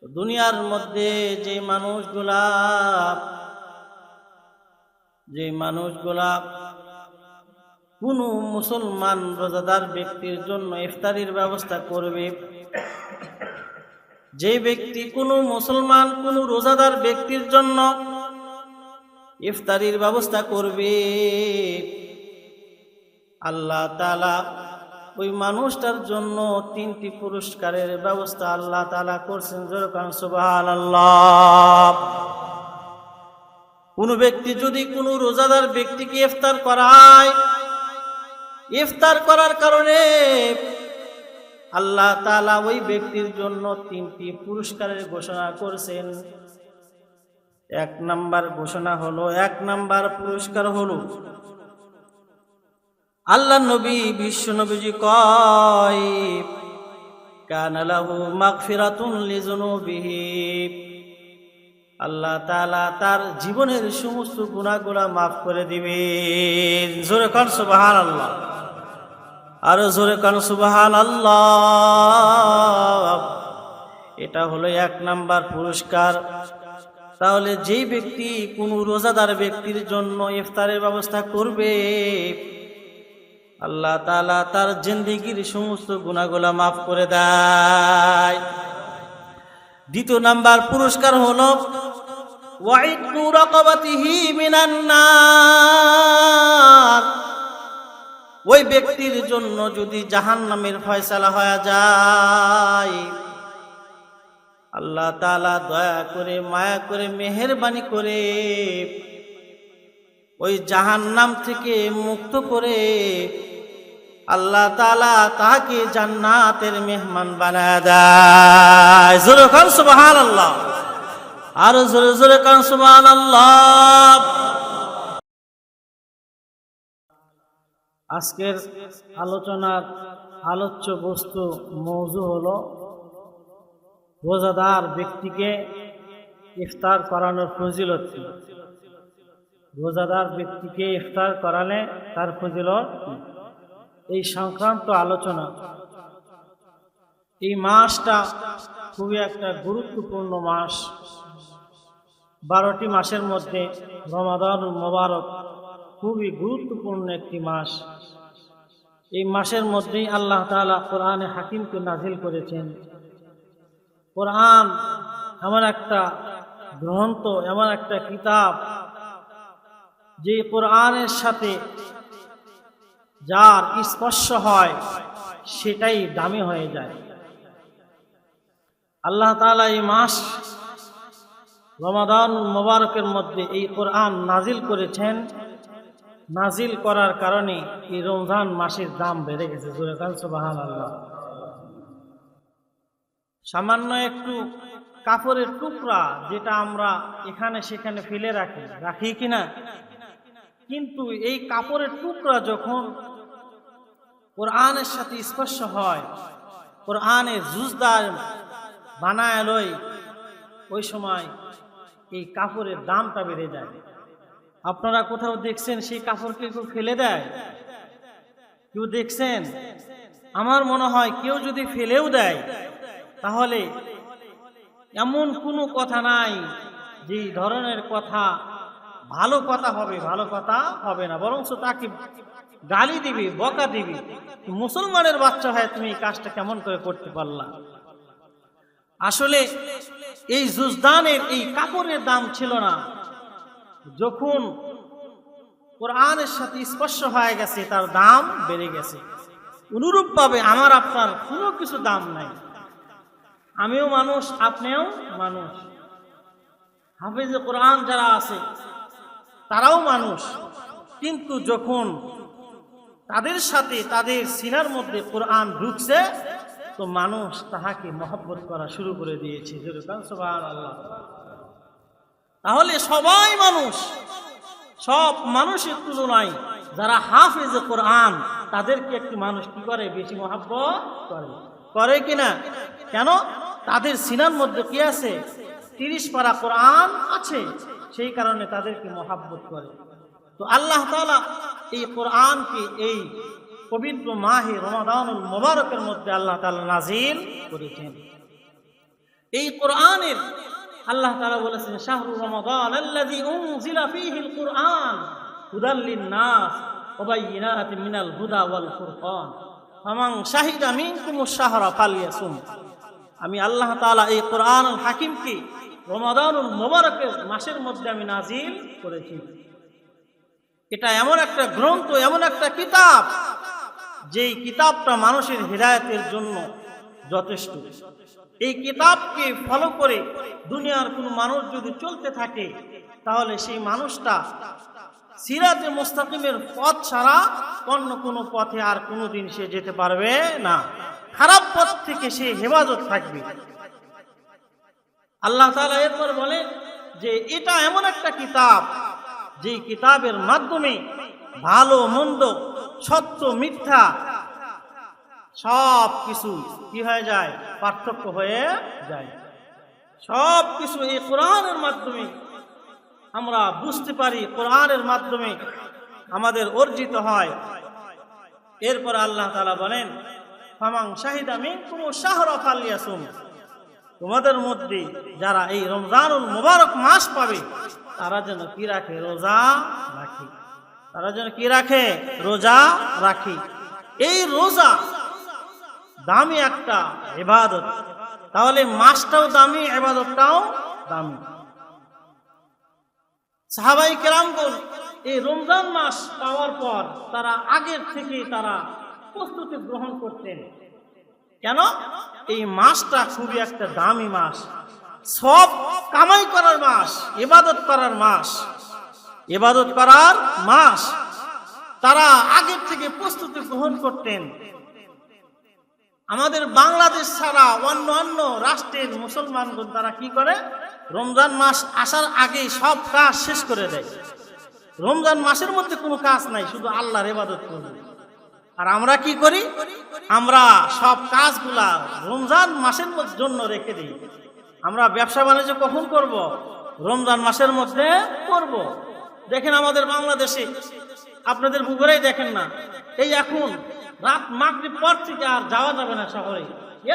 দুনিয়ার মধ্যে যে মানুষগুলা কোনো মুসলমান রোজাদার ব্যক্তির জন্য ইফতারির ব্যবস্থা করবে, যে ব্যক্তি কোনো মুসলমান কোনো রোজাদার ব্যক্তির জন্য ইফতারির ব্যবস্থা করবে, আল্লাহ তাআলা ওই মানুষটার জন্য 3টি পুরস্কারের ব্যবস্থা আল্লাহ তাআলা করছেন। যেরকম সুবহানাল্লাহ। কোন ব্যক্তি যদি কোনো রোজাদার ব্যক্তিকে ইফতার করায়, ইফতার করার কারণে আল্লাহ তাআলা ওই ব্যক্তির জন্য 3টি পুরস্কারের ঘোষণা করেছেন। 1 নাম্বার পুরস্কার হলো আল্লাহ নবী বিশ্ব নবীজি কয়, কানা লাহু মাগফিরাতুন লিযুনুবিহি, আল্লাহ তাআলা তার জীবনের সমস্ত গুনাহগুলো মাফ করে দিবেন। জোরে কান সুবহানাল্লাহ, আর জোরে কান সুবহানাল্লাহ। এটা হলো 1 নাম্বার পুরস্কার। তাহলে যেই ব্যক্তি কোনো রোজাদার ব্যক্তির জন্য ইফতারের ব্যবস্থা করবে, আল্লাহ তাআলা তার জিন্দেগির সমস্ত গুনাহগুলো মাফ করে দেয়। 2 নাম্বার পুরস্কার হলো ওয়াইদু রাকাবাতিহি মিনান নার, ওই ব্যক্তির জন্য যদি জাহান্নামের ফয়সালা হয়ে যায়, আল্লাহ তাআলা দয়া করে মায়া করে মেহেরবানি করে ওই জাহান্নাম থেকে মুক্ত করে আল্লাহ তাআলা তাকে জান্নাতের মেহমান বানায় দেয়। জোরে কান সুবহানাল্লাহ, আর জোরে জোরে কান সুবহানাল্লাহ। আজকের আলোচনার আলোচ্য বস্তু মওযু হলো রোজাদার ব্যক্তিকে ইফতার করানোর ফজিলত। রোজাদার ব্যক্তিকে ইফতার করালে তার ফজিলত, এই সংক্রান্ত আলোচনা। এই মাসটা খুবই একটা গুরুত্বপূর্ণ মাস। 12টি মাসের মধ্যে রমাদানুল মুবারক খুবই গুরুত্বপূর্ণ একটি মাস। এই মাসের মধ্যেই আল্লাহ তাআলা কোরআনে হাকিমকে নাজিল করেছেন। কোরআন এমন একটা গ্রন্থ, এমন একটা কিতাব, যে কোরআনের সাথে যার স্পর্শ হয় সেটাই দামি হয়ে যায়। আল্লাহ তাআলা এই মাস রমাদানুল মুবারকের মধ্যে এই কোরআন নাজিল করেছেন। নাজিল করার কারণে এই রমজান মাসের দাম বেড়ে গেছে। জোরে কান সুবহানাল্লাহ। সামান্য একটু কাপড়ের টুকরা যেটা আমরা এখানে সেখানে ফেলে রাখি কিনা, কিন্তু এই কাপড়ের টুকরা যখন কোরআনের সাথে স্পর্শ হয়, কোরআনের জুজদার বানায় লয়, ওই সময় এই কাপড়ের দামটা বেড়ে যায়। আপনারা কোথাও দেখছেন সেই কাপড়কে কেউ ফেলে দেয়? কেউ দেখছেন? আমার মনে হয় কেউ যদি ফেলেও দেয় তাহলে এমন কোনো কথা নাই যে ধরনের কথা ভালো কথা হবে না, বরং তাকে গালি দিবে, বকা দিবে। মুসলমানের বাচ্চা হয়, তুমি এই কাজটা কেমন করে করতে পারলা? আসলে এই জুজদানের এই কাপড়ের দাম ছিল না। যখন কোরআনের সাথে স্পর্শ হয়ে গেছে তার দাম বেড়ে গেছে। অনুরূপভাবে আমার আপনার কোনো কিছু দাম নাই। আমিও মানুষ, আপনিও মানুষ। হাফেজে কোরআন যারা আছে তারাও মানুষ, কিন্তু যখন তাদের সাথে তাদের সিনার মধ্যে কোরআন ঢুকছে তো মানুষ তাহাকে মহব্বত করা শুরু করে দিয়েছে। সুবহানাল্লাহ। তাহলে সবাই মানুষ, সব মানুষের তুলনায় যারা হাফেজে কোরআন তাদেরকে একটি মানুষ কি করে? বেশি মহব্বত করে কিনা? কেন? তাদের সিনার মধ্যে কি আছে? 30 পারা কোরআন আছে, সেই কারণে তাদেরকে মহব্বত করে। তো আল্লাহ তাআলা এই কোরআনকে এই পবিত্র মাহে রমাদানুল মুবারকের মধ্যে আল্লাহ তাআলা নাজিল করেছেন। এই কোরআনের আল্লাহ তাআলা বলেছেন শাহরু রমাদান আল্লাযী উনজিলা ফীহিল কুরআন হুদাল লিন-নাস ওয়া বায়্যিনাতিন মিনাল হুদা ওয়াল ফুরকান ফামান শাহিদা মিনকুমুশ শাহরা ফালইয়াসুম। আমি আল্লাহ তাআলা এই কোরআনুল হাকিমকে রমাদানুল মুবারকের মাসের মধ্যে আমি নাজিল করেছি। এটা এমন একটা গ্রন্থ, এমন একটা কিতাব, যেই কিতাবটা মানুষের হিদায়াতের জন্য যথেষ্ট। এই কিতাবকে ফলো করে দুনিয়ার কোনো মানুষ যদি চলতে থাকে, তাহলে সেই মানুষটা সিরাতে মুস্তাকিমের পথ ছাড়া অন্য কোনো পথে আর কোনোদিন সে যেতে পারবে না। খারাপ পথ থেকে সে হেফাজত থাকবে। আল্লাহ তাআলা এরপর বলে যে এটা এমন একটা কিতাব, যেই কিতাবের মাধ্যমে ভালো মন্দ, সত্য মিথ্যা সব কিছু কি হয়ে যায়, পার্থক্য হয়ে যায়। সব কিছু এই কোরআনের মাধ্যমে আমরা বুঝতে পারি, কোরআনের মাধ্যমে আমাদের অর্জিত হয়। এরপর আল্লাহ তাআলা বলেন ফামান শাহিদা মিনকুমুশ শাহরা ফালইয়াসুম। তোমাদের মধ্যে যারা এই রমজানুল মুবারক মাস পাবে, তারা যেন কি রাখে, রোজা রাখে। তারা যেন কি রাখে, রোজা রাখে। এই রোজা দামি একটা ইবাদত, তাহলে মাসটাও দামি, ইবাদতটাও দামি। সাহাবাই কেরামগণ এই রমজান মাস পাওয়ার পর তারা আগের থেকে তারা প্রস্তুতি গ্রহণ করতেন। কেন? এই মাসটা খুবই একটা দামি মাস, সব কামাই করার মাস, ইবাদত করার মাস, ইবাদত করার মাস। তারা আগের থেকে প্রস্তুতি গ্রহণ করতেন। আমাদের বাংলাদেশ ছাড়া অন্য রাষ্ট্রের মুসলমানগণ তারা কি করে, রমজান মাস আসার আগে সব কাজ শেষ করে দেয়। রমজান মাসের মধ্যে কোনো কাজ নাই, শুধু আল্লাহর ইবাদত করবে। আর আমরা কি করি, আমরা সব কাজগুলা রমজান মাসের জন্য রেখে দিই। আমরা ব্যবসা বাণিজ্য কখন করব, রমজান মাসের মধ্যে করব। দেখেন আমাদের বাংলাদেশে, আপনাদের পুকুরেই দেখেন না, এই এখন রাত মাগরিব পর থেকে আর যাওয়া যাবে না শহরে,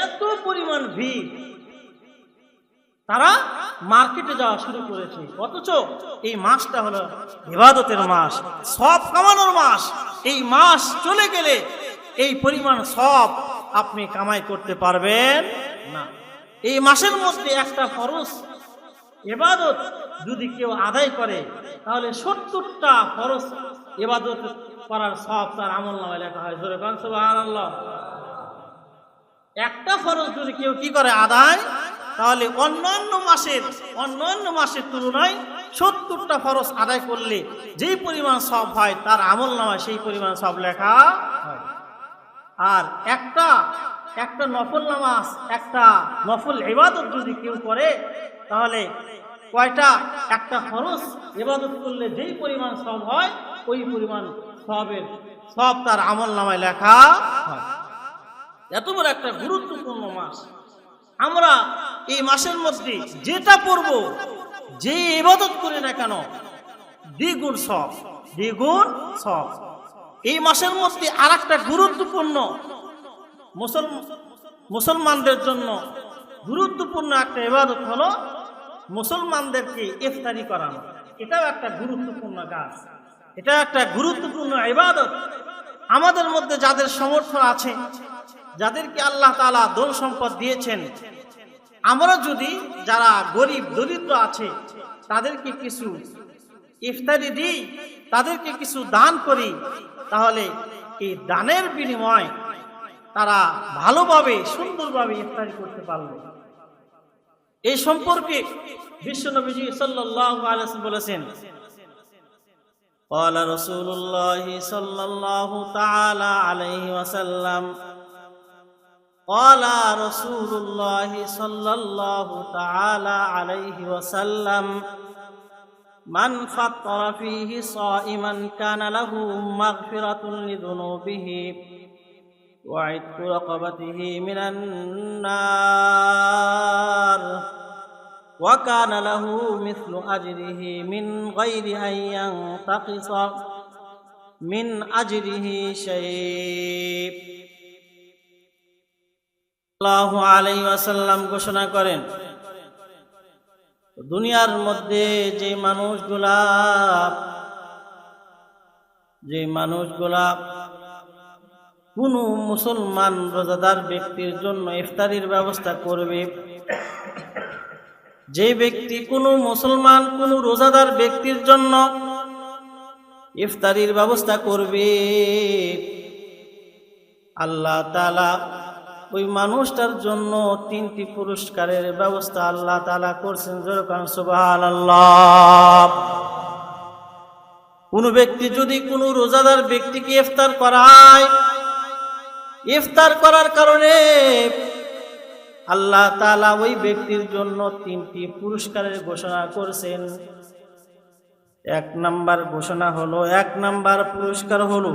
এত পরিমাণ ভিড়। তারা মার্কেটে যাওয়া শুরু করেছে, অথচ এই মাসটা হলো ইবাদতের মাস, সব কামানোর মাস। এই মাস চলে গেলে এই পরিমাণ সব আপনি কামাই করতে পারবেন না। এই মাসের মধ্যে একটা ফরজ ইবাদত যদি কেউ আদায় করে, তাহলে 70টা ফরজ ইবাদত করার সব তার আমলনামায় লেখা হয়। জোরে বলেন সুবহানাল্লাহ। একটা ফরজ যদি কেউ কি করে, আদায়, তাহলে অন্যান্য মাসের তুলনায় 70টা ফরজ আদায় করলে যেই পরিমাণ সব হয়, তার আমলনামায় সেই পরিমাণ সব লেখা হয়। আর একটা নফল নামাজ, একটা নফল ইবাদত যদি কেউ করে, তাহলে কয়টা, একটা ফরজ ইবাদত করলে যেই পরিমাণ সব হয়, ওই পরিমাণ সব তার আমলনামায় লেখা হয়। এত বড় একটা গুরুত্বপূর্ণ মাস। আমরা এই মাসের মধ্যে যেটা পড়ব, যে ইবাদত করি না কেন, দ্বিগুণ সব। এই মাসের মধ্যে আর একটা গুরুত্বপূর্ণ, মুসলমানদের জন্য গুরুত্বপূর্ণ একটা ইবাদত হলো মুসলমানদেরকে ইফতারি করানো। এটাও একটা গুরুত্বপূর্ণ কাজ, এটা একটা গুরুত্বপূর্ণ ইবাদত। আমাদের মধ্যে যাদের সামর্থ্য আছে, যাদেরকে আল্লাহ তাআলা ধন সম্পদ দিয়েছেন, আমরা যদি যারা গরিব দরিদ্র আছে, তাদেরকে কিছু ইফতারি দিই, তাদেরকে কিছু দান করি, তাহলে এই দানের বিনিময় তারা ভালোভাবে সুন্দরভাবে ইফতারি করতে পারবে। এই সম্পর্কে বিশ্বনবী সাল্লাল্লাহু আলাইহি ওয়াসাল্লাম বলেছেন, قال رسول الله صلى الله تعالى عليه وسلم قال رسول الله صلى الله تعالى عليه وسلم من فطر فيه صائما كان له مغفرة لذنوبه وعتق رقبته من النار وكان له مثل أجره من غير أن ينتقص من أجره شيء। সাল্লাল্লাহু আলাইহি ওয়াসাল্লাম ঘোষণা করেন, দুনিয়ার মধ্যে যে মানুষগুলা কোনো মুসলমান রোজাদার ব্যক্তির জন্য ইফতারির ব্যবস্থা করবে, যে ব্যক্তি কোনো মুসলমান কোনো রোজাদার ব্যক্তির জন্য ইফতারির ব্যবস্থা করবে, আল্লাহ তাআলা ওই মানুষটার জন্য 3টি পুরস্কারের ব্যবস্থা আল্লাহ তাআলা করছেন। যেরকম সুবহানাল্লাহ। কোন ব্যক্তি যদি কোনো রোজাদার ব্যক্তিকে ইফতার করায়, ইফতার করার কারণে আল্লাহ তাআলা ওই ব্যক্তির জন্য 3টি পুরস্কারের ঘোষণা করেছেন। 1 নাম্বার পুরস্কার হলো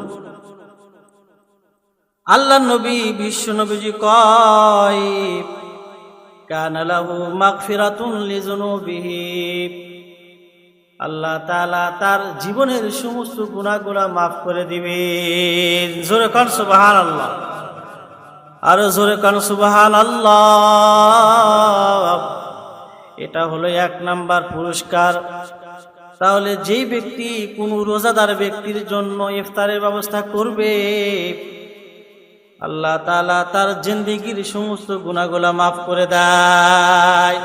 আল্লাহ নবী বিশ্ব নবীজি কয়, কানা লাহু মাগফিরাতুন লিযুনুবিহি, আল্লাহ তাআলা তার জীবনের সমস্ত গুনাহগুলো মাফ করে দিবেন। জোরে কান সুবহানাল্লাহ, আর জোরে কান সুবহানাল্লাহ। এটা হলো 1 নাম্বার পুরস্কার। তাহলে যেই ব্যক্তি কোনো রোজাদার ব্যক্তির জন্য ইফতারের ব্যবস্থা করবে, আল্লাহ তাআলা তার জিন্দেগীর সমস্ত গুনাহগুলো মাফ করে দেয়।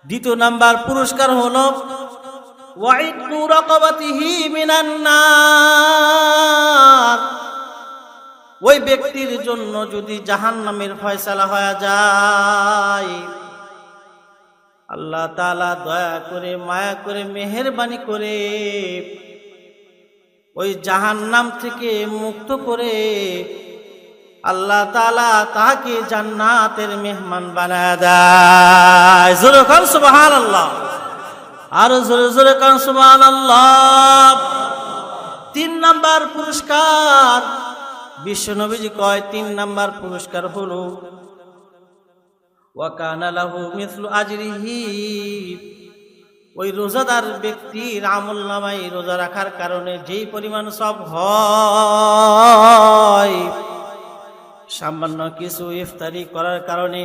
2 নাম্বার পুরস্কার হলো ওয়াইদু রাকাবাতিহি মিনান নার, ওই ব্যক্তির জন্য যদি জাহান্নামের ফয়সালা হয়ে যায়, আল্লাহ তাআলা দয়া করে মায়া করে মেহেরবানি করে ওই জাহান্নাম থেকে মুক্ত করে আল্লাহ তাআলা তাকে জান্নাতের মেহমান বানায় দেয়। জোরে কান সুবহানাল্লাহ, আর জোরে জোরে কান সুবহানাল্লাহ। 3 নাম্বার পুরস্কার বিশ্ব নবীজি কয়, 3 নাম্বার পুরস্কার হলো ওয়া কানা লাহু মিসলু আজরিহি, ওই রোজাদার ব্যক্তির আমলনামায় রোজা রাখার কারণে যেই পরিমাণ সওয়াব হয়, সামান্য কিছু ইফতারি করার কারণে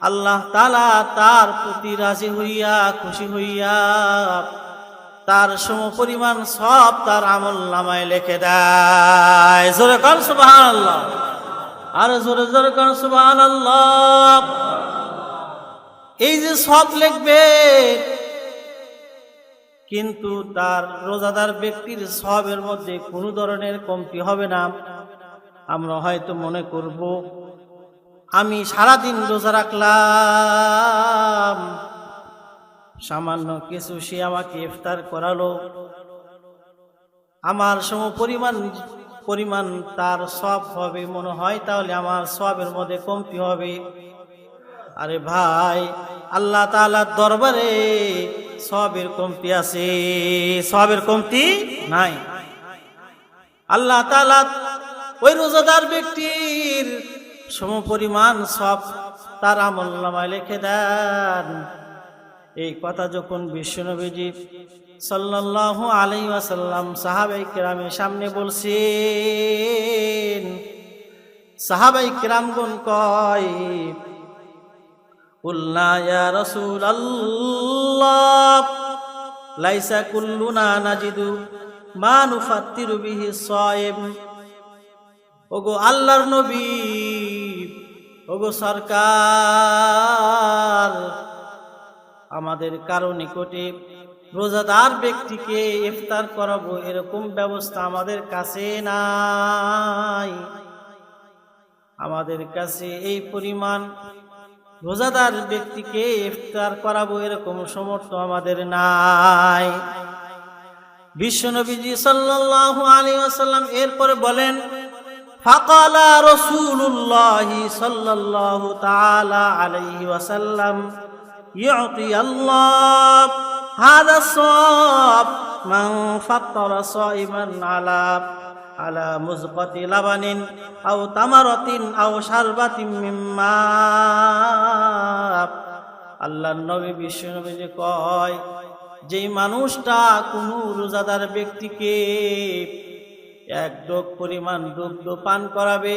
আল্লাহ তাআলা তার প্রতি রাজি হইয়া খুশি হইয়া তার সমপরিমাণ সওয়াব তার আমলনামায় লিখে দেয়। জোরে কান সুবহানাল্লাহ, আর জোরে জোরে কান সুবহানাল্লাহ। এই যে সওয়াব লিখবে, কিন্তু তার রোজাদার ব্যক্তির সওয়াবের মধ্যে কোনো ধরনের কমতি হবে না। আমরা হয়তো মনে করব, আমি সারাদিন রোজা রাখলাম, সামান্য কিছু সে আমাকে ইফতার করালো, আমার পরিমাণ তার সওয়াব হবে মনে হয়, তাহলে আমার সওয়াবের মধ্যে কমতি হবে। আরে ভাই, আল্লাহ তাআলার দরবারে সওয়াবের কমতি আছে? সওয়াবের কমতি নাই। আল্লাহ তাআলা ওই রোজাদার ব্যক্তির সমপরিমাণ সওয়াব তার আমলনামায় লিখে দেন। এই কথা যখন বিশ্বনবীজি সাল্লাল্লাহু আলাইহি ওয়াসাল্লাম সাহাবায়ে কেরামের সামনে বলছেন, সাহাবায়ে কেরামগণ কয়, কুলনা ইয়া রাসূলুল্লাহ লাইসা কুল্লুনা নাজিদু মা নুফাত্তিরু বিহি সায়েম। ওগো আল্লাহর নবী, ওগো সরকার, আমাদের কারো নিকটে রোজাদার ব্যক্তিকে ইফতার করাবো এরকম ব্যবস্থা আমাদের কাছে নাই। আমাদের কাছে এই পরিমাণ রোজাদার ব্যক্তিকে ইফতার করাবো এরকম সামর্থ্য আমাদের নাই। বিশ্বনবীজি সাল্লাল্লাহু আলাইহি ওয়াসাল্লাম এরপরে বলেন, ফাকালা রাসূলুল্লাহি সাল্লাল্লাহু তাআলা আলাইহি ওয়াসাল্লাম, ইউতি আল্লাহ হাদা সাওয়াব মান ফাত্তারা সাইমান আলা মুজকাতি লাবানিন আও তামারাতিন আও শারবাতিন মিম্মা। আল্লাহর নবী বিশ্বনবীজি কয়, যেই মানুষটা কোনো রোজাদার ব্যক্তিকে 1 ঢোক পরিমাণ দুগ্ধ পান করাবে,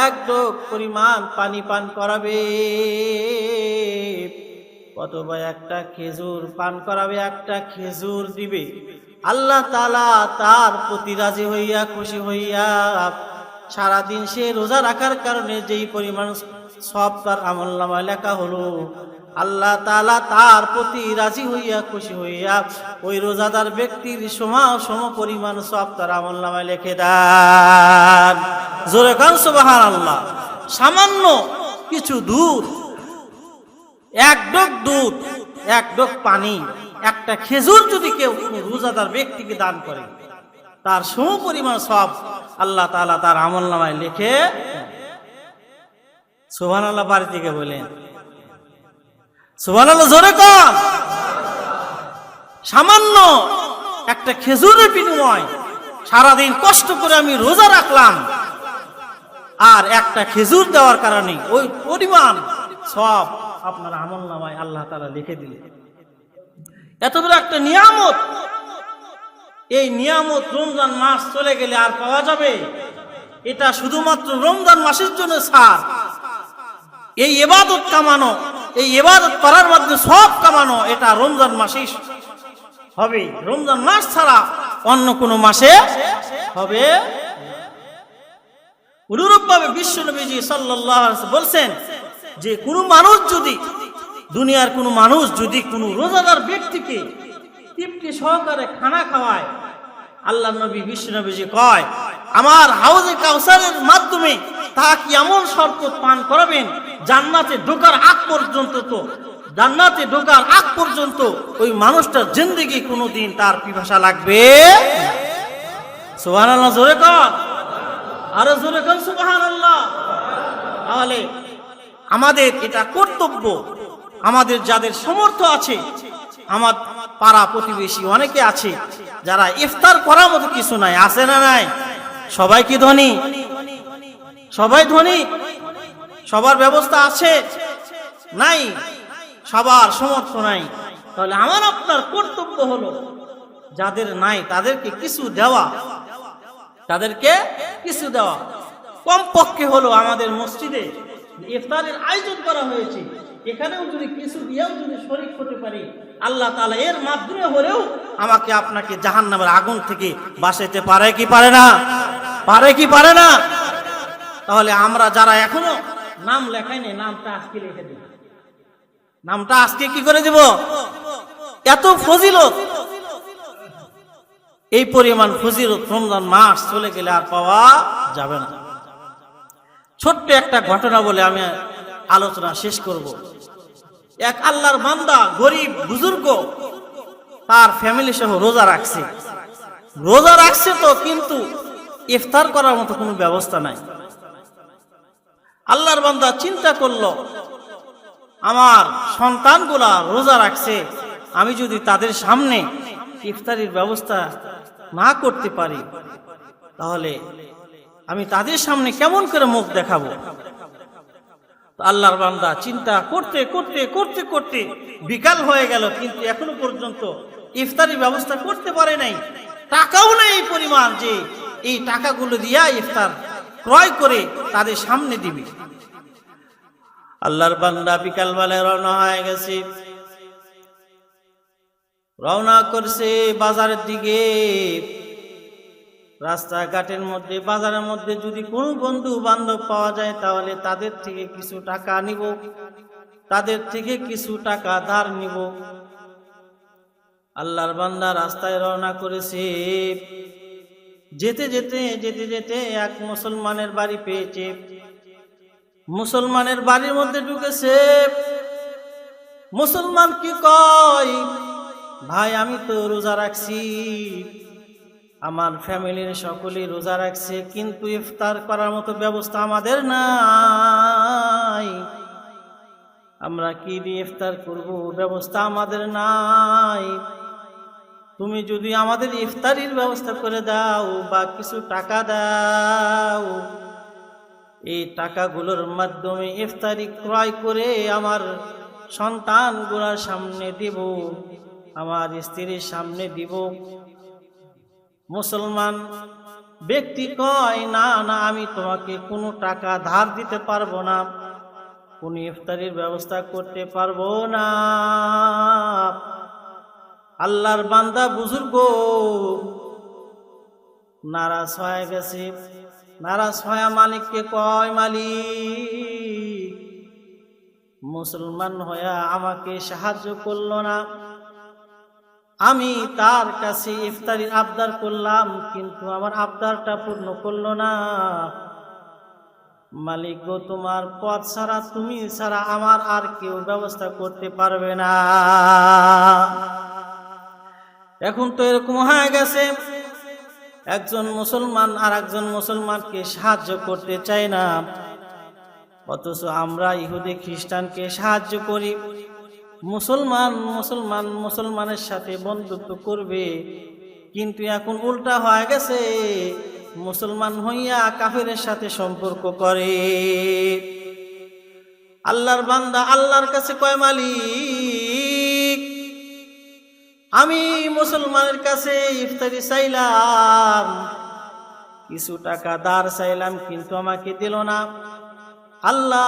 1 ঢোক পরিমাণ পানি পান করাবে, অথবা একটা খেজুর পান করাবে, একটা খেজুর দিবে, আল্লাহ তাআলা তার প্রতি রাজি হইয়া খুশি হইয়া সারাদিন সে রোজা রাখার কারণে যেই পরিমাণ সব তার আমলনামায় লেখা হলো, আল্লাহ তাআলা তার প্রতি রাজি হইয়া খুশি হইয়া ওই রোজাদার ব্যক্তির সম পরিমাণ সব তার আমলনামায় লিখে দেন। জোরে কান সুবহানাল্লাহ। সামান্য কিছু দুধ, এক ডোক দুধ, এক ডোক পানি, একটা খেজুর যদি কেউ রোজাদার ব্যক্তিকে দান করে, তার সম পরিমাণ সব আল্লাহ তাআলা তার আমলনামায় লিখে। সুবহানাল্লাহ। বাড়ি থেকে বলেন সুবহানাল্লাহ জোরে কর। সামান্য একটা খেজুরের বিনিময় সারাদিন কষ্ট করে আমি রোজা রাখলাম, আর একটা খেজুর দেওয়ার কারণে ওই পরিমাণ সব আপনার আমলনামায় আল্লাহ তাআলা লিখে দিলেন। এত বড় একটা নিয়ামত, এই নিয়ামত রমজান মাস চলে গেলে আর পাওয়া যাবে? এটা শুধুমাত্র রমজান মাসের জন্য ছাড়। এই ইবাদত কামানো, এই ইবাদত করার মাধ্যমে সব কামানো, এটা রমজান মাসেই হবে। রমজান মাস ছাড়া অন্য কোনো মাসে হবে। অনুরূপভাবে বিশ্বনবীজি সাল্লাল্লাহু আলাইহি ওয়াসাল্লাম বলছেন যে কোনো মানুষ যদি, দুনিয়ার কোনো মানুষ যদি কোনো রোজাদার ব্যক্তিকে তৃপ্তি সহকারে খানা খাওয়ায়, আল্লাহ নবী বিশ্বনবীজি কয় আমার হাউজে কাউসারের মাধ্যমে তাকে এমন শরবত পান করাবেন, জান্নাতে ঢোকার আগ পর্যন্ত, তো জান্নাতে ঢোকার আগ পর্যন্ত ওই মানুষটার জিন্দেগি কোনোদিন তার পিপাসা লাগবে। সুবহানাল্লাহ জোরে কর, আরো জোরে কর সুবহানাল্লাহ। তাহলে আমাদের এটা কর্তব্য, আমাদের যাদের সামর্থ্য আছে, আমার পাড়া প্রতিবেশী অনেকে আছে যারা ইফতার করার মতো কিছু নাই, আছে না নাই? সবাই কি ধনী? সবাই ধনী? সবার ব্যবস্থা আছে? নাই, সবার সামর্থ্য নাই। তাহলে আমার আপনার কর্তব্য হলো যাদের নাই তাদেরকে কিছু দেওয়া, তাদেরকে কিছু দেওয়া। কমপক্ষে হলো আমাদের মসজিদে ইফতারের আয়োজন করা হয়েছে, এখানেও যদি কিছু দিয়েও যদি শরীক হতে পারি, আল্লাহ তাআলা এর মাধ্যমে হলেও আমাকে আপনাকে জাহান্নামের আগুন থেকে বাঁচাতে পারে কি পারে না? পারে কি পারে না? তাহলে আমরা যারা এখনো নাম লেখাইনি, নামটা আজকে লিখে দেব। নামটা আজকে কি করে দেব? এত ফজিলত, এই পরিমাণ ফজিলত রমজান মাস চলে গেলে আর পাওয়া যাবে না। ছোট্ট একটা ঘটনা বলে আমি আলোচনা শেষ করব। এক আল্লাহর বান্দা, গরিব বুজুর্গ, তার ফ্যামিলি সহ রোজা রাখছে। রোজা রাখছে তো, কিন্তু ইফতার করার মতো কোনো ব্যবস্থা নাই। আল্লাহর বান্দা চিন্তা করলো, আমার সন্তানগুলা রোজা রাখছে, আমি যদি তাদের সামনে ইফতারির ব্যবস্থা না করতে পারি, তাহলে আমি তাদের সামনে কেমন করে মুখ দেখাবো? আল্লাহর বান্দা চিন্তা করতে করতে করতে করতে বিকাল হয়ে গেল, কিন্তু এখনো পর্যন্ত ইফতারি ব্যবস্থা করতে পারে নাই। টাকাও নেই এই পরিমাণ যে এই টাকাগুলো দিয়া ইফতার ক্রয় করে তাদের সামনে দিবি। আল্লাহর বান্দা বিকাল বেলায় রওনা হয়ে গেছে, রওনা করছে বাজারের দিকে। রাস্তাঘাটের মধ্যে, বাজারের মধ্যে যদি কোনো বন্ধু বান্ধব পাওয়া যায়, তাহলে তাদের থেকে কিছু টাকা নিব, তাদের থেকে কিছু টাকা ধার নিব। আল্লাহর বান্দা রাস্তায় রওনা করেছে। যেতে যেতে যেতে যেতে এক মুসলমানের বাড়ি পেয়েছে। মুসলমানের বাড়ির মধ্যে ঢুকেছে। মুসলমান কি কয়, ভাই আমি তো রোজা রাখছি, আমার ফ্যামিলির সকলেই রোজা রাখছে, কিন্তু ইফতার করার মতো ব্যবস্থা আমাদের নাই। আমরা কি দিয়ে ইফতার করব? ব্যবস্থা আমাদের নাই। তুমি যদি আমাদের ইফতারির ব্যবস্থা করে দাও বা কিছু টাকা দাও, এই টাকাগুলোর মাধ্যমে ইফতারি ক্রয় করে আমার সন্তানগুলোর সামনে দিব, আমার স্ত্রীর সামনে দিব। মুসলমান ব্যক্তি কয়, না না, আমি তোমাকে কোনো টাকা ধার দিতে পারবো না। কোন ইফতারির ব্যবস্থা করতে পারবো না। আল্লাহর বান্দা বুজুর্গ নারাজ হয়ে গেছে। নারাজ হয়ে মালিককে কয়, মালিক মুসলমান হইয়া আমাকে সাহায্য করলো না। আমি তার কাছে ইফতারির আবদার করলাম, কিন্তু আমার আবদারটা পূর্ণ করলো না। মালিক গো, তোমার পথ ছাড়া, তুমি ছাড়া আমার আর কেউ ব্যবস্থা করতে পারবে না। এখন তো এরকম হয়ে গেছে, একজন মুসলমান আর একজন মুসলমানকে সাহায্য করতে চায় না, অথচ আমরা ইহুদি খ্রিস্টানকে সাহায্য করি। মুসলমানের সাথে বন্ধুত্ব করবে, কিন্তু এখন উল্টা হয়ে গেছে, মুসলমান হইয়া কাফেরের সাথে সম্পর্ক করে। আল্লাহর বান্দা আল্লাহর কাছে কয়, মালিক আমি মুসলমানের কাছে ইফতারি চাইলাম, কিছু টাকা ধার চাইলাম, কিন্তু আমাকে দিল না। আল্লাহ,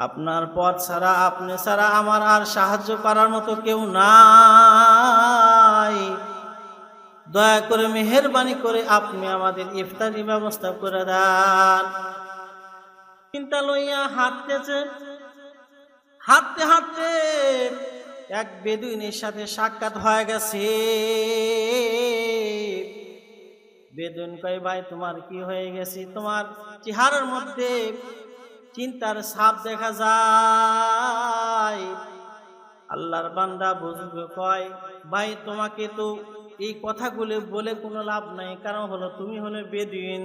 আপনার পথ ছাড়া, আপনি ছাড়া আমার আর সাহায্য করার মতো কেউ নাই। দয়া করে মেহেরবানি করে আপনি আমাদের ইফতারি ব্যবস্থা করে দেন। চিন্তা লইয়া হাঁটতেছে, হাঁটতে হাঁটতে এক বেদুইনের সাথে সাক্ষাৎ হয়ে গেছে। বেদুইন কয়, ভাই তোমার কি হয়ে গেছে? তোমার চেহারার মধ্যে চিন্তার ছাপ দেখা যায়। আল্লাহর বান্দা বুজুর্গ কয়, ভাই তোমাকে তো এই কথাগুলো বলে কোনো লাভ নাই, কারণ হলো তুমি হলে বেদুইন,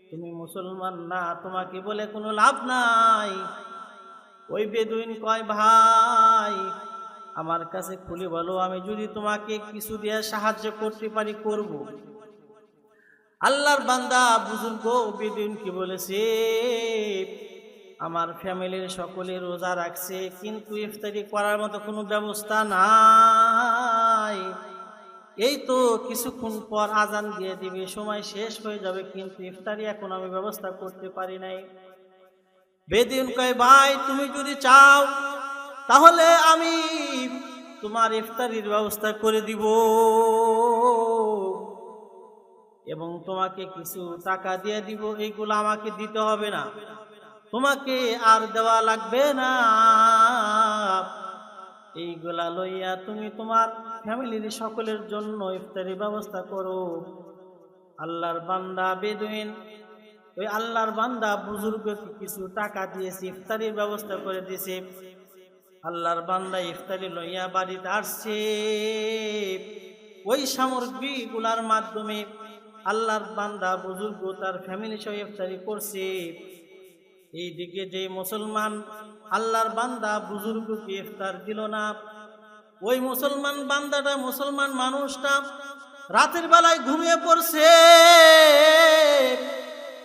তুমি মুসলমান না, তোমাকে বলে কোনো লাভ নাই। ওই বেদুইন কয়, ভাই আমার কাছে খুলে বলো, আমি যদি তোমাকে কিছু দিয়ে সাহায্য করতে পারি করব। আল্লাহর বান্দা বুজুর্গ বেদুইনকে বলেছে, আমার ফ্যামিলির সকলে রোজা রাখছে, কিন্তু ইফতারি করার মতো কোনো ব্যবস্থা নাই। এই তো কিছুক্ষণ পর আজান দিয়ে দিবে, সময় শেষ হয়ে যাবে, কিন্তু ইফতারি এখন আমি ব্যবস্থা করতে পারি নাই। বেদুইন কয়, ভাই তুমি যদি চাও তাহলে আমি তোমার ইফতারির ব্যবস্থা করে দিব এবং তোমাকে কিছু টাকা দিয়ে দিব, এইগুলো আমাকে দিতে হবে না, তোমাকে আর দেওয়া লাগবে না। এইগুলা লইয়া তুমি তোমার ফ্যামিলির সকলের জন্য ইফতারি ব্যবস্থা করো। আল্লাহর বান্দা বেদুইন ওই আল্লাহর বান্দা বুজুর্গকে কিছু টাকা দিয়েছে, ইফতারির ব্যবস্থা করে দিয়েছে। আল্লাহর বান্দা ইফতারি লইয়া বাড়িতে আসছে। ওই সামগ্রীগুলার মাধ্যমে আল্লাহর বান্দা বুজুর্গ তার ফ্যামিলি সহ ইফতারি করছে। এইদিকে যে মুসলমান আল্লাহর বান্দা বুজুর্গকে ইফতার দিল না, ওই মুসলমান বান্দাটা, মুসলমান মানুষটা রাতের বেলায় ঘুমিয়ে পড়ছে।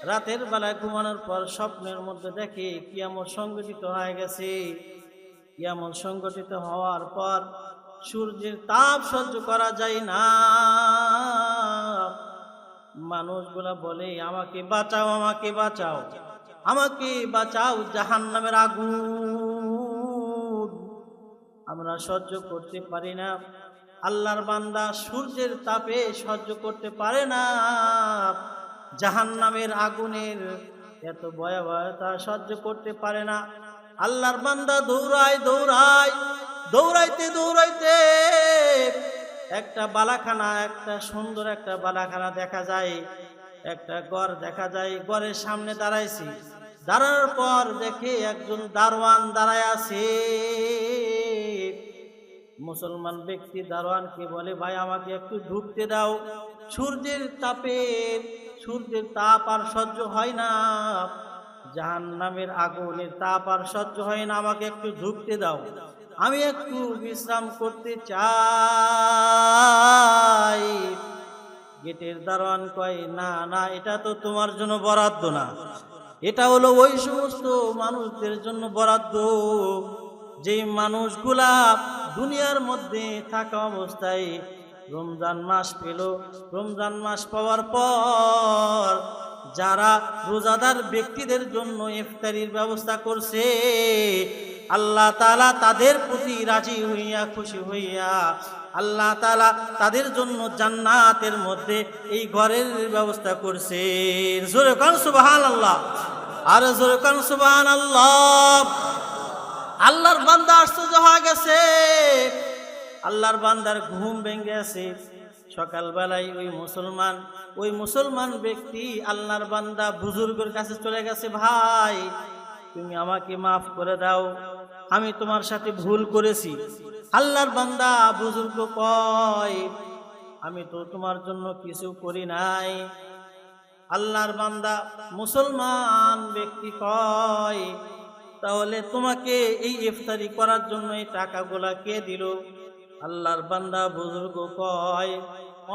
রাতের বেলায় ঘুমানোর পর স্বপ্নের মধ্যে দেখে কিয়ামত সংগঠিত হয়ে গেছে। কিয়ামত সংগঠিত হওয়ার পর সূর্যের তাপ সহ্য করা যায় না। মানুষগুলা বলে, আমাকে বাঁচাও, আমাকে বাঁচাও, আমাকে বাঁচাও, জাহান্নামের আগুন আমরা সহ্য করতে পারি না। আল্লাহর বান্দা সূর্যের তাপে সহ্য করতে পারে না, জাহান্নামের আগুনের এত ভয়াবহতা সহ্য করতে পারে না। আল্লাহর বান্দা দৌড়ায় দৌড়ায়, দৌড়াইতে দৌড়াইতে একটা বালাখানা, একটা সুন্দর একটা বালাখানা দেখা যায়, একটা ঘর দেখা যায়। ঘরের সামনে দাঁড়াইছি, দাঁড়ানোর পর দেখে একজন দারোয়ান দাঁড়ায় আছে। মুসলমান ব্যক্তি দারোয়ানকে বলে, ভাই আমাকে একটু ঢুকতে দাও, সূর্যের তাপ আর সহ্য হয় না, জাহান্নামের আগুনের তাপ আর সহ্য হয় না, আমাকে একটু ঢুকতে দাও, আমি একটু বিশ্রাম করতে চাই। গেটের দারোয়ান কয়, না না, এটা তো তোমার জন্য বরাদ্দ না, এটা হলো ওই সমস্ত মানুষদের জন্য বরাদ্দ যে মানুষগুলা দুনিয়ার মধ্যে থাকা অবস্থায় রমজান মাস পেল, রমজান মাস পাওয়ার পর যারা রোজাদার ব্যক্তিদের জন্য ইফতারির ব্যবস্থা করছে, আল্লাহ তাআলা তাদের প্রতি রাজি হইয়া খুশি হইয়া আল্লাহ তাআলা তাদের জন্য জান্নাতের মধ্যে এই ঘরের ব্যবস্থা করছে। জোরে কান সুবহানাল্লাহ, আর জোরে কান সুবহানাল্লাহ। আল্লাহর বান্দা আশ্চর্য হয়ে গেছে, আল্লাহর বান্দার ঘুম ভেঙে গেছে। সকালবেলায় ওই মুসলমান ব্যক্তি আল্লাহর বান্দা বুজুর্গের কাছে চলে গেছে, ভাই তুমি আমাকে মাফ করে দাও, আমি তোমার সাথে ভুল করেছি। আল্লাহর বান্দা বুজুর্গ কয়, আমি তো তোমার জন্য কিছু করি নাই। আল্লাহর বান্দা মুসলমান ব্যক্তি কয়, তাহলে তোমাকে এই ইফতারি করার জন্য এই টাকাগুলা কে দিল? আল্লাহর বান্দা বুজুর্গ কয়,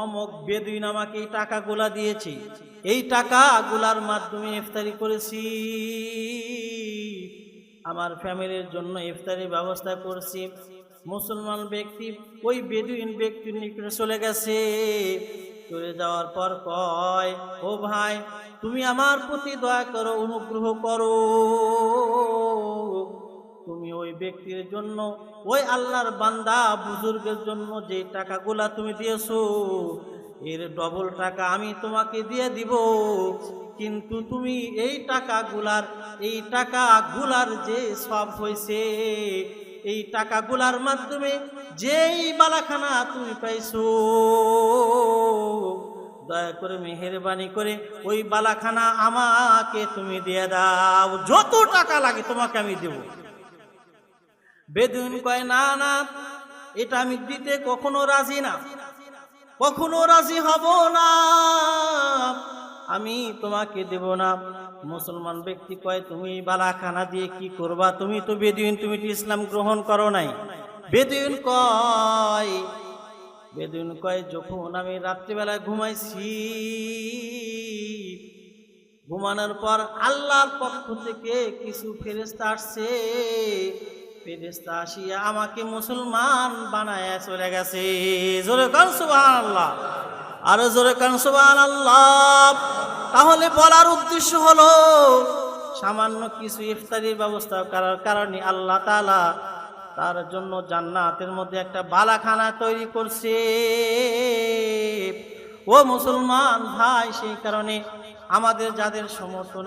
অমুক বেদুইন আমাকে এই টাকাগুলা দিয়েছে, এই টাকাগুলার মাধ্যমে ইফতারি করেছি, আমার ফ্যামিলির জন্য ইফতারি ব্যবস্থা করছি। মুসলমান ব্যক্তি ওই বেদুইন ব্যক্তির নিকটে চলে গেছে, চলে যাওয়ার পর কয়, ও ভাই তুমি আমার প্রতি দয়া করো, অনুগ্রহ করো, তুমি ওই ব্যক্তির জন্য, ওই আল্লাহর বান্দা বুজুর্গের জন্য যে টাকাগুলা তুমি দিয়েছো এর ডবল টাকা আমি তোমাকে দিয়ে দিব, কিন্তু তুমি এই টাকাগুলার যে সব হয়েছে, এই টাকাগুলার মাধ্যমে যেই বালাখানা তুমি পাইছো, দয়া করে মেহেরবানি করে ওই বালাখানা আমাকে তুমি দিয়ে দাও, যত টাকা লাগে তোমাকে আমি দেব। বেদুইন কয়, না না, এটা আমি দিতে কখনো রাজি না, কখনো রাজি হব না, আমি তোমাকে দেব না। মুসলমান ব্যক্তি কয়, তুমি বালাখানা দিয়ে কি করবা? তুমি তো বেদুইন, তুমি তো ইসলাম গ্রহণ করো নাই। বেদুইন কয়, যখন আমি রাত্রিবেলায় ঘুমাইছি, ঘুমানোর পর আল্লাহর পক্ষ থেকে কিছু ফেরেশতা আসছে, ফেরেশতা আসিয়া আমাকে মুসলমান বানায় চলে গেছে। জোরে কান সুবহানাল্লাহ, আর জোরে কান সুবহানাল্লাহ। তাহলে বলার উদ্দেশ্য হলো, সামান্য কিছু ইফতারির ব্যবস্থা করার কারণে আল্লাহ তাআলা তার জন্য জান্নাতের মধ্যে একটা বালাখানা তৈরি করছে। ও মুসলমান ভাই, সেই কারণে আমাদের যাদের সমর্থন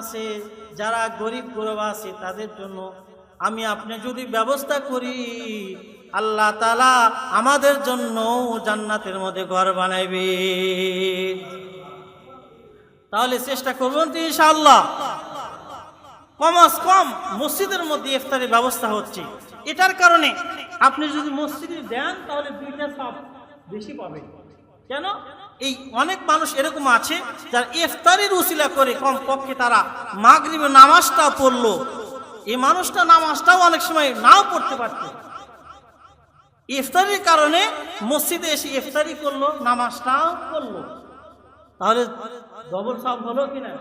আছে, যারা গরিব গুরবা আছে, তাদের জন্য আমি আপনি যদি ব্যবস্থা করি, আল্লাহ তাআলা আমাদের জন্য জান্নাতের মধ্যে ঘর বানাইবে। তাহলে চেষ্টা করবেন তো ইনশাআল্লাহ। কমাস কম মসজিদের মধ্যে ইফতারের ব্যবস্থা হচ্ছে, এটার কারণে আপনি যদি মসজিদে দেন তাহলে দুইটা সব বেশি পাবেন। কেন? এই অনেক মানুষ এরকম আছে যারা ইফতারের উসিলা করে কমপক্ষে তারা মাগরিবের নামাজটা পড়লো, এই মানুষটা নামাজটাও অনেক সময় নাও পড়তে পারত, ইফতারির কারণে মসজিদে এসে ইফতারি করলো, নামাজটাও পড়লো, তাহলে ডবল সব হলো কিনা?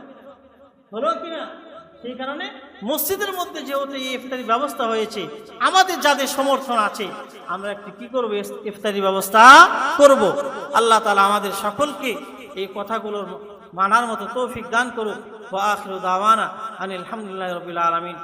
সেই কারণে মসজিদের মধ্যে যেহেতু এই ইফতারি ব্যবস্থা হয়েছে, আমাদের যাদের সমর্থন আছে আমরা একটু কি করব? ইফতারি ব্যবস্থা করব। আল্লাহ তাআলা আমাদের সকলকে এই কথাগুলোর মানার মতো তৌফিক দান করুক। ওয়া আখিরু দাওয়ানা আনিল হামদুলিল্লাহি রাব্বিল আলামিন।